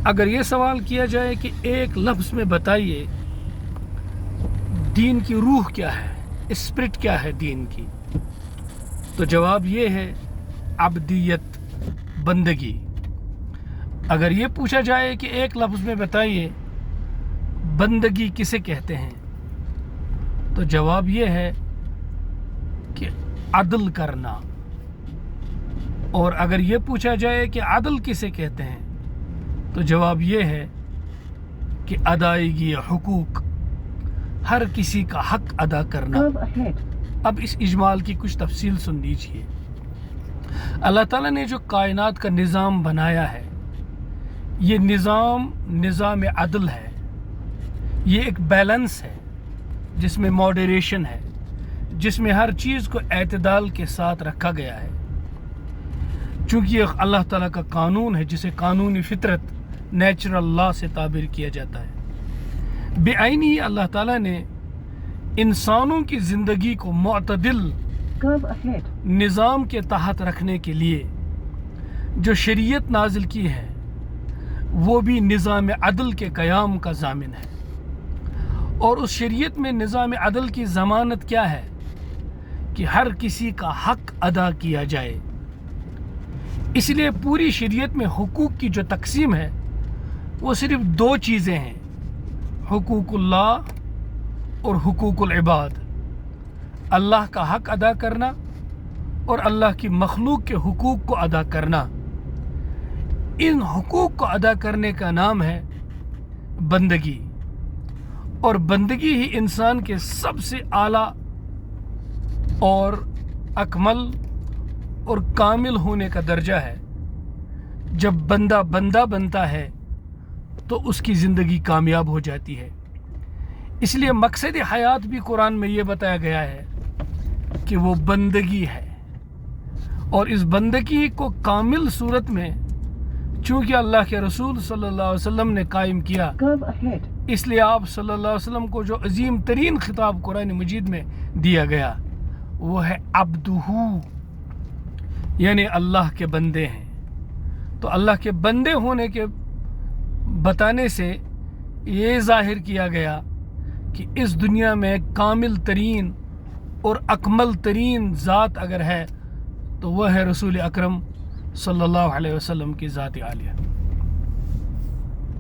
اگر یہ سوال کیا جائے کہ ایک لفظ میں بتائیے دین کی روح کیا ہے، اسپرٹ کیا ہے دین کی، تو جواب یہ ہے عبدیت، بندگی۔ اگر یہ پوچھا جائے کہ ایک لفظ میں بتائیے بندگی کسے کہتے ہیں، تو جواب یہ ہے کہ عدل کرنا۔ اور اگر یہ پوچھا جائے کہ عدل کسے کہتے ہیں، تو جواب یہ ہے کہ ادائیگی حقوق، ہر کسی کا حق ادا کرنا۔ اب اس اجمال کی کچھ تفصیل سن لیجیے۔ اللہ تعالیٰ نے جو کائنات کا نظام بنایا ہے، یہ نظام عدل ہے، یہ ایک بیلنس ہے جس میں ماڈریشن ہے، جس میں ہر چیز کو اعتدال کے ساتھ رکھا گیا ہے۔ چونکہ یہ اللہ تعالیٰ کا قانون ہے جسے قانونی فطرت، نیچرل لا سے تعبیر کیا جاتا ہے۔ بعینی ہی اللہ تعالیٰ نے انسانوں کی زندگی کو معتدل نظام کے تحت رکھنے کے لیے جو شریعت نازل کی ہے، وہ بھی نظام عدل کے قیام کا ضامن ہے۔ اور اس شریعت میں نظام عدل کی ضمانت کیا ہے؟ کہ ہر کسی کا حق ادا کیا جائے۔ اس لیے پوری شریعت میں حقوق کی جو تقسیم ہے وہ صرف دو چیزیں ہیں، حقوق اللہ اور حقوق العباد، اللہ کا حق ادا کرنا اور اللہ کی مخلوق کے حقوق کو ادا کرنا۔ ان حقوق کو ادا کرنے کا نام ہے بندگی، اور بندگی ہی انسان کے سب سے اعلیٰ اور اکمل اور کامل ہونے کا درجہ ہے۔ جب بندہ بنتا ہے تو اس کی زندگی کامیاب ہو جاتی ہے۔ اس لیے مقصد حیات بھی قرآن میں یہ بتایا گیا ہے کہ وہ بندگی ہے، اور اس بندگی کو کامل صورت میں چونکہ اللہ کے رسول صلی اللہ علیہ وسلم نے قائم کیا، اس لیے آپ صلی اللہ علیہ وسلم کو جو عظیم ترین خطاب قرآن مجید میں دیا گیا وہ ہے عبدہ، یعنی اللہ کے بندے ہیں۔ تو اللہ کے بندے ہونے کے بتانے سے یہ ظاہر کیا گیا کہ اس دنیا میں کامل ترین اور اکمل ترین ذات اگر ہے تو وہ ہے رسول اکرم صلی اللہ علیہ وسلم کی ذات عالیہ۔